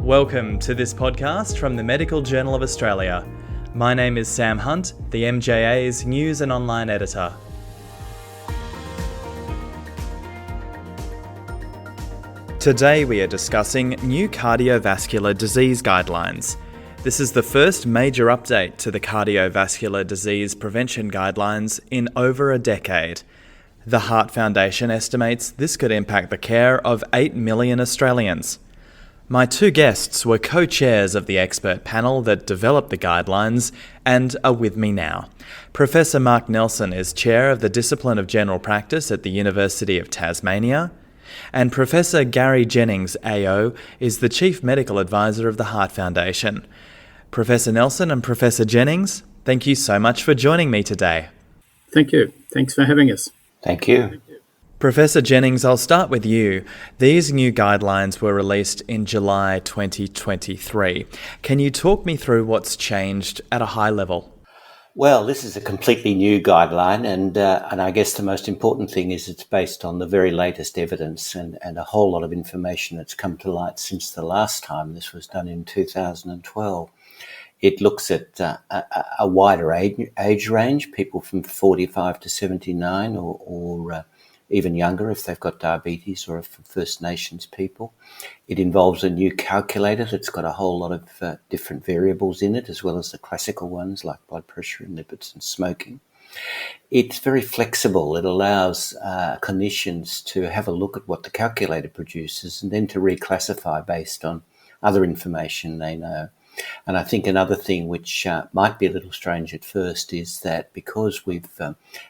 Welcome to this podcast from the Medical Journal of Australia. My name is Sam Hunt, the MJA's News and Online Editor. Today we are discussing new cardiovascular disease guidelines. This is the first major update to the cardiovascular disease prevention guidelines in over a decade. The Heart Foundation estimates this could impact the care of 8 million Australians. My two guests were co-chairs of the expert panel that developed the guidelines and are with me now. Professor Mark Nelson is chair of the Discipline of General Practice at the University of Tasmania, and Professor Garry Jennings, AO, is the Chief Medical Advisor of the Heart Foundation. Professor Nelson and Professor Jennings, thank you so much for joining me today. Thank you. Thanks for having us. Thank you. Professor Jennings, I'll start with you. These new guidelines were released in July 2023. Can you talk me through what's changed at a high level? Well, this is a completely new guideline, and I guess the most important thing is it's based on the very latest evidence and a whole lot of information that's come to light since the last time this was done in 2012. It looks at a wider age range, people from 45 to 79 or even younger if they've got diabetes or for First Nations people. It involves a new calculator that's got a whole lot of different variables in it, as well as the classical ones like blood pressure and lipids and smoking. It's very flexible. It allows clinicians to have a look at what the calculator produces and then to reclassify based on other information they know. And I think another thing which might be a little strange at first is that because we've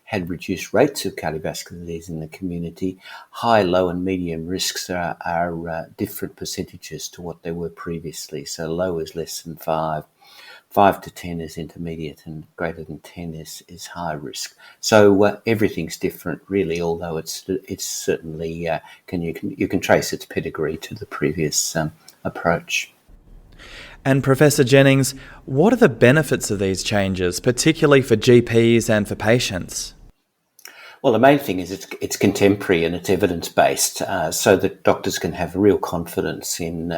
had reduced rates of cardiovascular disease in the community, high, low and medium risks are different percentages to what they were previously. So low is less than 5, 5 to 10 is intermediate, and greater than 10 is high risk. So everything's different really, although it's certainly, you can trace its pedigree to the previous approach. And Professor Jennings, what are the benefits of these changes, particularly for GPs and for patients? Well, the main thing is it's contemporary and it's evidence-based, so that doctors can have real confidence in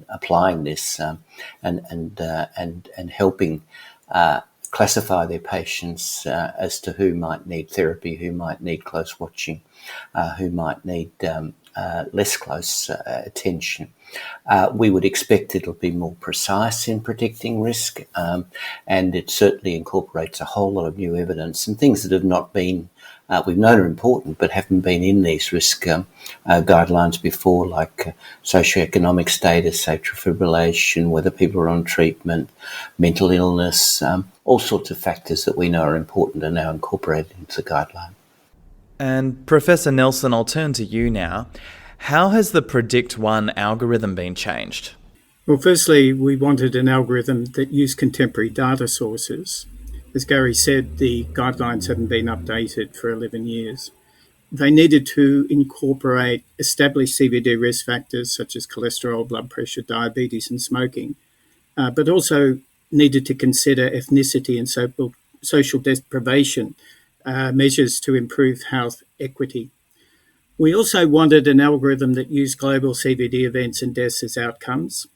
applying this and helping classify their patients as to who might need therapy, who might need close watching, who might need less close attention. We would expect it'll be more precise in predicting risk, and it certainly incorporates a whole lot of new evidence and things that have not been, we've known are important, but haven't been in these risk guidelines before, like socioeconomic status, atrial fibrillation, whether people are on treatment, mental illness, all sorts of factors that we know are important are now incorporated into the guideline. And Professor Nelson, I'll turn to you now. How has the Predict1 algorithm been changed? Well, firstly, we wanted an algorithm that used contemporary data sources. As Garry said, the guidelines haven't been updated for 11 years. They needed to incorporate established CVD risk factors such as cholesterol, blood pressure, diabetes and smoking, but also needed to consider ethnicity and social deprivation measures to improve health equity. We also wanted an algorithm that used global CVD events and deaths as outcomes,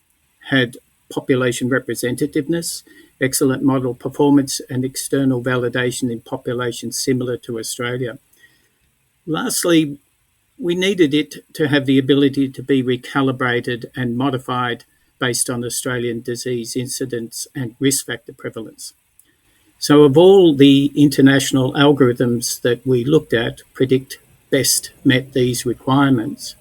had population representativeness, excellent model performance and external validation in populations similar to Australia. Lastly, we needed it to have the ability to be recalibrated and modified based on Australian disease incidence and risk factor prevalence. So of all the international algorithms that we looked at, Predict best met these requirements.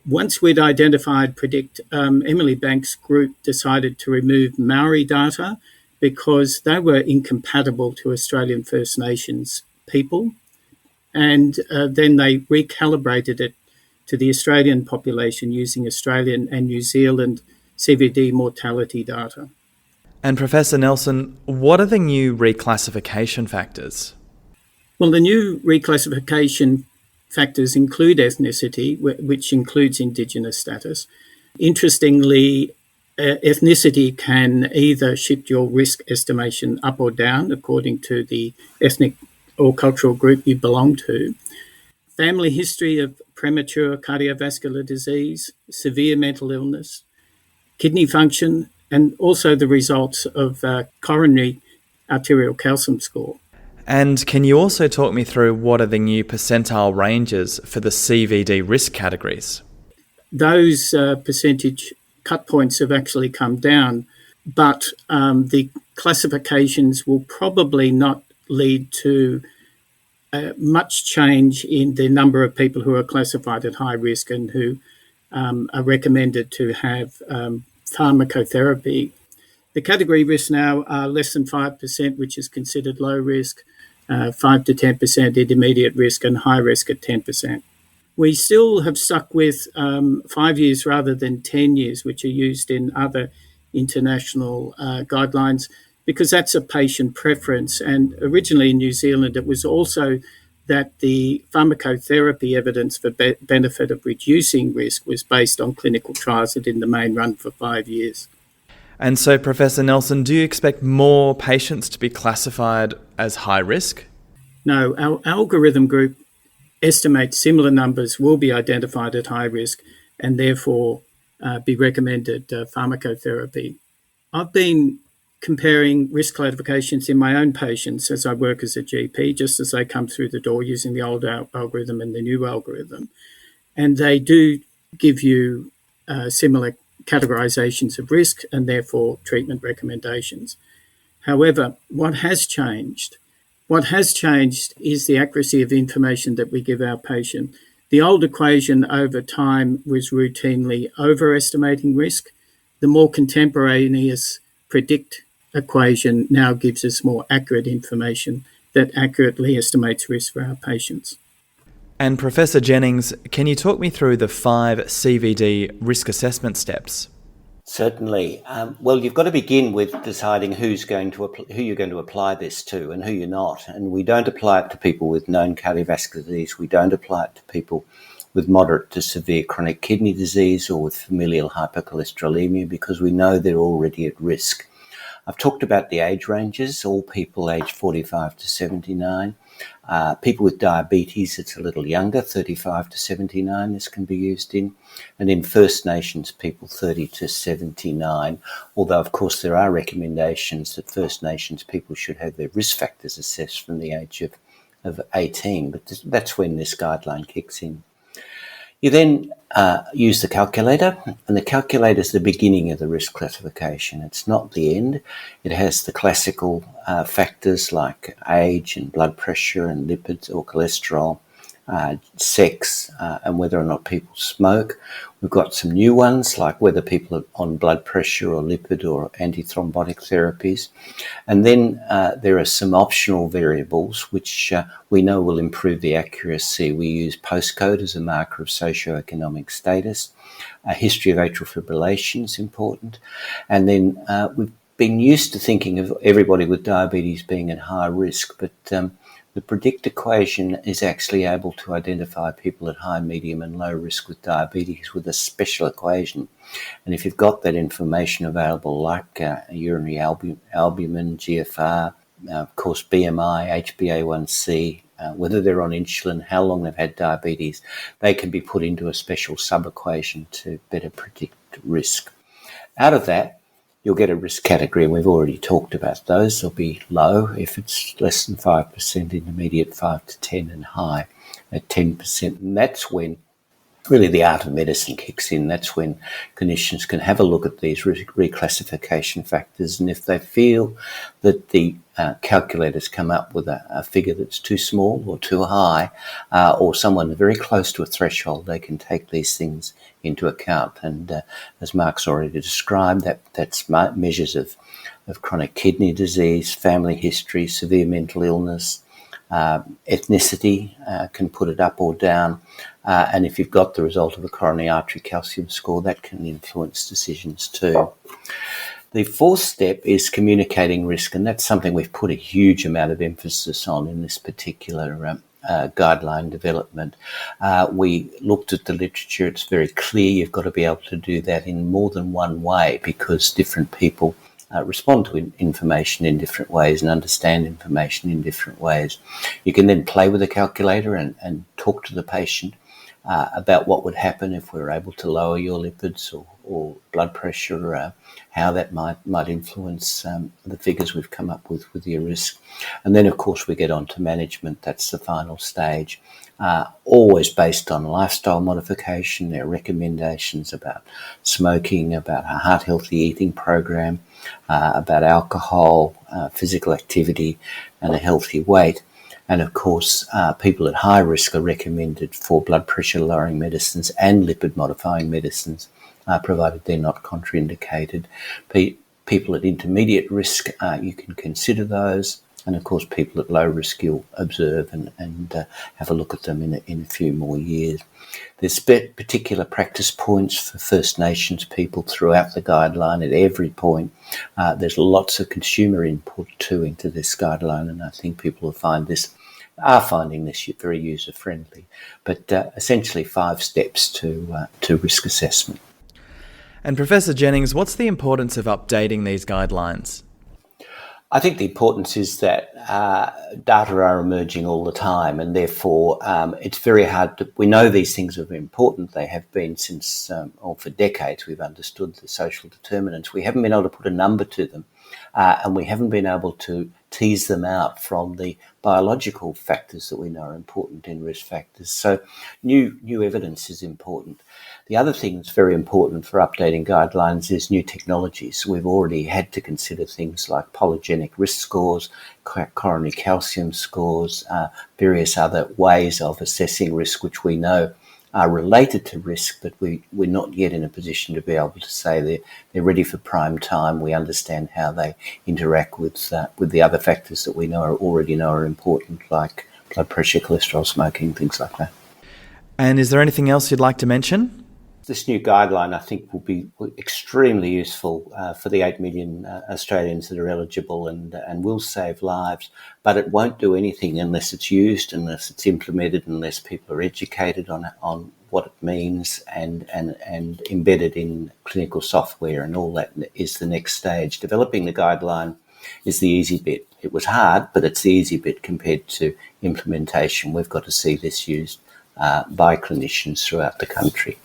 Once we'd identified Predict, Emily Banks' group decided to remove Maori data because they were incompatible to Australian First Nations people. And then they recalibrated it to the Australian population using Australian and New Zealand CVD mortality data. And Professor Nelson, what are the new reclassification factors? Well, the new reclassification factors include ethnicity, which includes Indigenous status. Interestingly, ethnicity can either shift your risk estimation up or down according to the ethnic or cultural group you belong to. Family history of premature cardiovascular disease, severe mental illness, kidney function, and also the results of coronary arterial calcium score. And can you also talk me through what are the new percentile ranges for the CVD risk categories? Those percentage cut points have actually come down, but the classifications will probably not lead to much change in the number of people who are classified at high risk and who are recommended to have pharmacotherapy. The category risks now are less than 5%, which is considered low risk, 5 to 10% intermediate risk, and high risk at 10%. We still have stuck with 5 years rather than 10 years, which are used in other international guidelines, because that's a patient preference. And originally in New Zealand, it was also that the pharmacotherapy evidence for benefit of reducing risk was based on clinical trials that in the main run for 5 years. And so, Professor Nelson, do you expect more patients to be classified as high risk? No, our algorithm group estimates similar numbers will be identified at high risk and therefore be recommended pharmacotherapy. I've been comparing risk classifications in my own patients as I work as a GP, just as they come through the door using the old algorithm and the new algorithm. And they do give you similar categorizations of risk and therefore treatment recommendations. However, what has changed is the accuracy of information that we give our patient. The old equation over time was routinely overestimating risk. The more contemporaneous predict equation now gives us more accurate information that accurately estimates risk for our patients. And Professor Jennings, can you talk me through the 5 CVD risk assessment steps? Certainly. Well, you've got to begin with deciding who you're going to apply this to and who you're not. And we don't apply it to people with known cardiovascular disease. We don't apply it to people with moderate to severe chronic kidney disease or with familial hypercholesterolemia because we know they're already at risk. I've talked about the age ranges, all people aged 45 to 79. People with diabetes, it's a little younger, 35 to 79, this can be used in. And in First Nations people, 30 to 79. Although, of course, there are recommendations that First Nations people should have their risk factors assessed from the age of 18. But that's when this guideline kicks in. You then use the calculator, and the calculator is the beginning of the risk classification. It's not the end. It has the classical factors like age and blood pressure and lipids or cholesterol, sex, and whether or not people smoke. We've got some new ones like whether people are on blood pressure or lipid or antithrombotic therapies. And then there are some optional variables which we know will improve the accuracy. We use postcode as a marker of socioeconomic status. A history of atrial fibrillation is important. And then we've been used to thinking of everybody with diabetes being at high risk, but the predict equation is actually able to identify people at high, medium and low risk with diabetes with a special equation. And if you've got that information available like urinary albumin, GFR, of course BMI, HbA1c, whether they're on insulin, how long they've had diabetes, they can be put into a special sub-equation to better predict risk. Out of that, you'll get a risk category, and we've already talked about those. They'll be low if it's less than 5%, intermediate 5 to 10, and high at 10%. And that's when really the art of medicine kicks in. That's when clinicians can have a look at these reclassification factors, and if they feel that the calculators come up with a figure that's too small or too high, or someone very close to a threshold, they can take these things into account. And as Mark's already described, that's measures of chronic kidney disease, family history, severe mental illness, ethnicity can put it up or down. And if you've got the result of a coronary artery calcium score, that can influence decisions too. The fourth step is communicating risk, and that's something we've put a huge amount of emphasis on in this particular guideline development. We looked at the literature. It's very clear you've got to be able to do that in more than one way because different people respond to information in different ways and understand information in different ways. You can then play with the calculator and talk to the patient about what would happen if we were able to lower your lipids or blood pressure, how that might influence the figures we've come up with your risk. And then, of course, we get on to management. That's the final stage, always based on lifestyle modification. There are recommendations about smoking, about a heart-healthy eating program, about alcohol, physical activity, and a healthy weight. And of course, people at high risk are recommended for blood pressure lowering medicines and lipid modifying medicines, provided they're not contraindicated. People at intermediate risk, you can consider those. And of course, people at low risk, you'll observe and have a look at them in a few more years. There's particular practice points for First Nations people throughout the guideline at every point. There's lots of consumer input too into this guideline, and I think people are finding this very user-friendly. But essentially 5 steps to risk assessment. And Professor Jennings, what's the importance of updating these guidelines? I think the importance is that data are emerging all the time, and therefore it's very hard we know these things are important. They have been since, for decades, we've understood the social determinants. We haven't been able to put a number to them, and we haven't been able to tease them out from the biological factors that we know are important in risk factors. So new evidence is important. The other thing that's very important for updating guidelines is new technologies. We've already had to consider things like polygenic risk scores, coronary calcium scores, various other ways of assessing risk, which we know are related to risk, but we're not yet in a position to be able to say they're ready for prime time. We understand how they interact with the other factors that we already know are important, like blood pressure, cholesterol, smoking, things like that. And is there anything else you'd like to mention? This new guideline, I think, will be extremely useful for the 8 million Australians that are eligible and will save lives, but it won't do anything unless it's used, unless it's implemented, unless people are educated on what it means and embedded in clinical software, and all that is the next stage. Developing the guideline is the easy bit. It was hard, but it's the easy bit compared to implementation. We've got to see this used by clinicians throughout the country,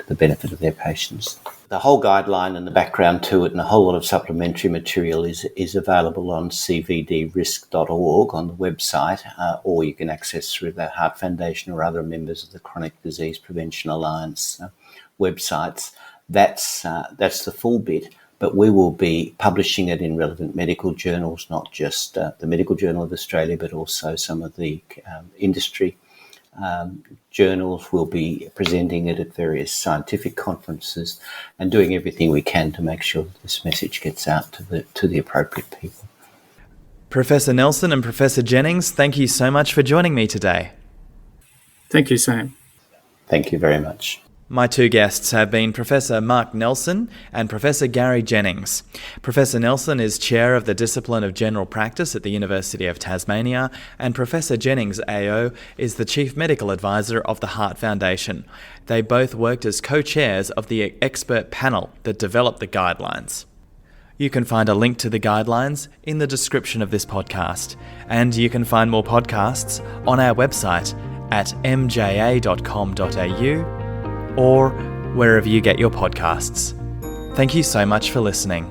the benefit of their patients. The whole guideline and the background to it and a whole lot of supplementary material is available on cvdrisk.org on the website, or you can access through the Heart Foundation or other members of the Chronic Disease Prevention Alliance websites. That's the full bit, but we will be publishing it in relevant medical journals, not just the Medical Journal of Australia, but also some of the industry journals. Will be presenting it at various scientific conferences and doing everything we can to make sure that this message gets out to the appropriate people. Professor Nelson and Professor Jennings, thank you so much for joining me today. Thank you, Sam. Thank you very much. My 2 guests have been Professor Mark Nelson and Professor Garry Jennings. Professor Nelson is Chair of the Discipline of General Practice at the University of Tasmania, and Professor Jennings AO is the Chief Medical Advisor of the Heart Foundation. They both worked as co-chairs of the expert panel that developed the guidelines. You can find a link to the guidelines in the description of this podcast, and you can find more podcasts on our website at mja.com.au or wherever you get your podcasts. Thank you so much for listening.